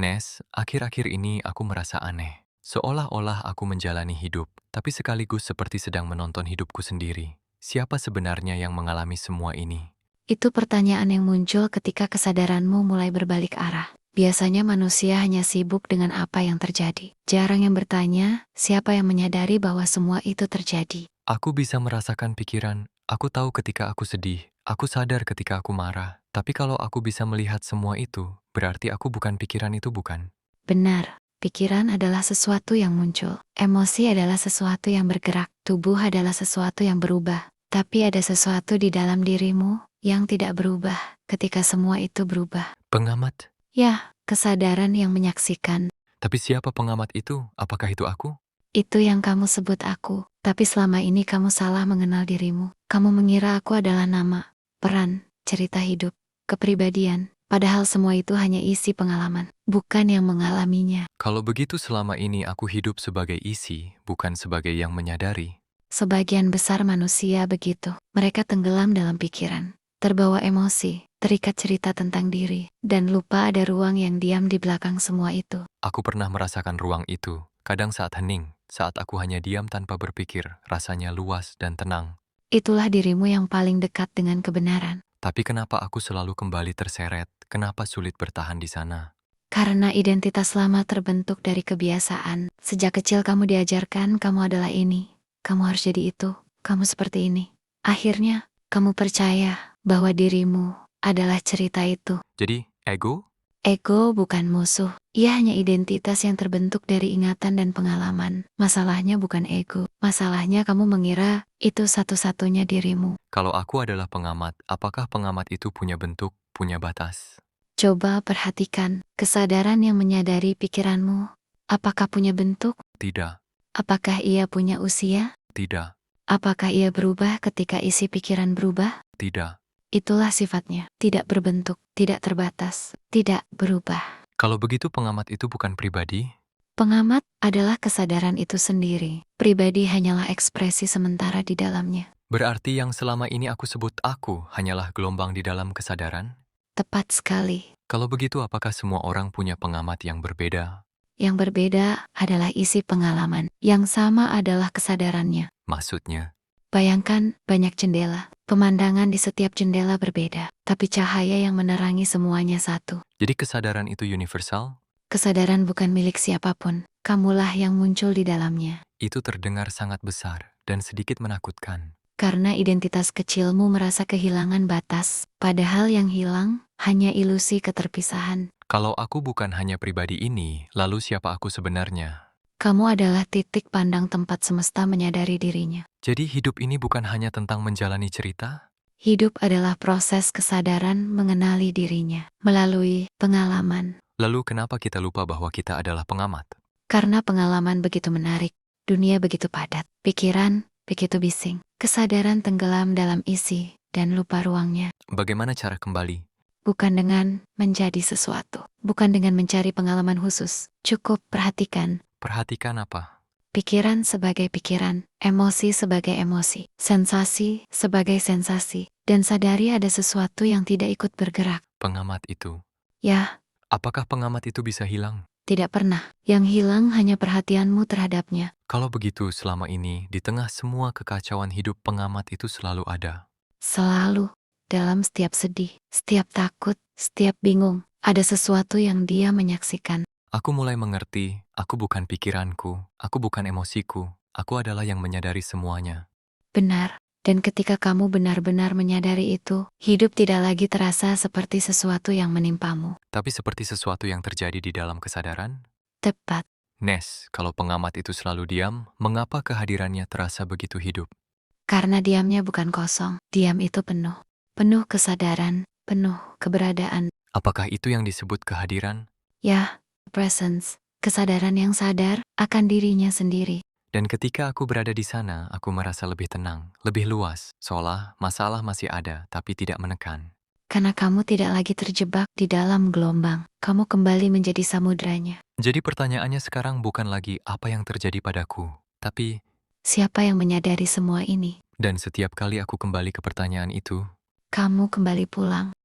Nes, akhir-akhir ini aku merasa aneh. Seolah-olah aku menjalani hidup, tapi sekaligus seperti sedang menonton hidupku sendiri. Siapa sebenarnya yang mengalami semua ini? Itu pertanyaan yang muncul ketika kesadaranmu mulai berbalik arah. Biasanya manusia hanya sibuk dengan apa yang terjadi. Jarang yang bertanya, siapa yang menyadari bahwa semua itu terjadi. Aku bisa merasakan pikiran, aku tahu ketika aku sedih, aku sadar ketika aku marah. Tapi kalau aku bisa melihat semua itu, berarti aku bukan pikiran itu bukan? Benar, pikiran adalah sesuatu yang muncul. Emosi adalah sesuatu yang bergerak. Tubuh adalah sesuatu yang berubah. Tapi ada sesuatu di dalam dirimu yang tidak berubah ketika semua itu berubah. Pengamat? Ya, kesadaran yang menyaksikan. Tapi siapa pengamat itu? Apakah itu aku? Itu yang kamu sebut aku, tapi selama ini kamu salah mengenal dirimu. Kamu mengira aku adalah nama, peran, cerita hidup, kepribadian, padahal semua itu hanya isi pengalaman, bukan yang mengalaminya. Kalau begitu selama ini aku hidup sebagai isi, bukan sebagai yang menyadari. Sebagian besar manusia begitu, mereka tenggelam dalam pikiran, terbawa emosi, terikat cerita tentang diri, dan lupa ada ruang yang diam di belakang semua itu. Aku pernah merasakan ruang itu, kadang saat hening, saat aku hanya diam tanpa berpikir, rasanya luas dan tenang. Itulah dirimu yang paling dekat dengan kebenaran. Tapi kenapa aku selalu kembali terseret? Kenapa sulit bertahan di sana? Karena identitas lama terbentuk dari kebiasaan. Sejak kecil kamu diajarkan kamu adalah ini, kamu harus jadi itu, kamu seperti ini. Akhirnya, kamu percaya bahwa dirimu adalah cerita itu. Jadi, ego? Ego bukan musuh, ia hanya identitas yang terbentuk dari ingatan dan pengalaman. Masalahnya bukan ego, masalahnya kamu mengira itu satu-satunya dirimu. Kalau aku adalah pengamat, apakah pengamat itu punya bentuk, punya batas? Coba perhatikan kesadaran yang menyadari pikiranmu. Apakah punya bentuk? Tidak, Apakah ia punya usia? tidak, Apakah ia berubah ketika isi pikiran berubah? tidak. Itulah sifatnya, tidak berbentuk, tidak terbatas, tidak berubah. Kalau begitu pengamat itu bukan pribadi? Pengamat adalah kesadaran itu sendiri. Pribadi hanyalah ekspresi sementara di dalamnya. Berarti yang selama ini aku sebut aku hanyalah gelombang di dalam kesadaran? Tepat sekali. Kalau begitu apakah semua orang punya pengamat yang berbeda? Yang berbeda adalah isi pengalaman. Yang sama adalah kesadarannya. Maksudnya, Bayangkan banyak jendela. Pemandangan di setiap jendela berbeda, tapi cahaya yang menerangi semuanya satu. jadi kesadaran itu universal? Kesadaran bukan milik siapapun. Kamulah yang muncul di dalamnya. Itu terdengar sangat besar dan sedikit menakutkan. Karena identitas kecilmu merasa kehilangan batas, padahal yang hilang hanya ilusi keterpisahan. Kalau aku bukan hanya pribadi ini, lalu siapa aku sebenarnya? Kamu adalah titik pandang tempat semesta menyadari dirinya. Jadi hidup ini bukan hanya tentang menjalani cerita? Hidup adalah proses kesadaran mengenali dirinya melalui pengalaman. Lalu kenapa kita lupa bahwa kita adalah pengamat? Karena pengalaman begitu menarik, dunia begitu padat, pikiran begitu bising, kesadaran tenggelam dalam isi dan lupa ruangnya. Bagaimana cara kembali? Bukan dengan menjadi sesuatu, bukan dengan mencari pengalaman khusus. Cukup perhatikan Perhatikan apa? pikiran sebagai pikiran, emosi sebagai emosi, sensasi sebagai sensasi, dan sadari ada sesuatu yang tidak ikut bergerak. Pengamat itu. Ya, Apakah pengamat itu bisa hilang? tidak pernah. Yang hilang hanya perhatianmu terhadapnya. Kalau begitu, selama ini, di tengah semua kekacauan hidup pengamat itu selalu ada. Selalu, dalam setiap sedih, setiap takut, setiap bingung, ada sesuatu yang dia menyaksikan. Aku mulai mengerti, aku bukan pikiranku, aku bukan emosiku, aku adalah yang menyadari semuanya. Benar. Dan ketika kamu benar-benar menyadari itu, hidup tidak lagi terasa seperti sesuatu yang menimpamu. Tapi seperti sesuatu yang terjadi di dalam kesadaran? Tepat. Nes, kalau pengamat itu selalu diam, mengapa kehadirannya terasa begitu hidup? Karena diamnya bukan kosong, diam itu penuh. Penuh kesadaran, penuh keberadaan. Apakah itu yang disebut kehadiran? Ya, presence. Kesadaran yang sadar akan dirinya sendiri. Dan ketika aku berada di sana, aku merasa lebih tenang, lebih luas, seolah masalah masih ada, tapi tidak menekan. Karena kamu tidak lagi terjebak di dalam gelombang. Kamu kembali menjadi samudranya. Jadi pertanyaannya sekarang bukan lagi apa yang terjadi padaku, tapi, Siapa yang menyadari semua ini? dan setiap kali aku kembali ke pertanyaan itu, Kamu kembali pulang.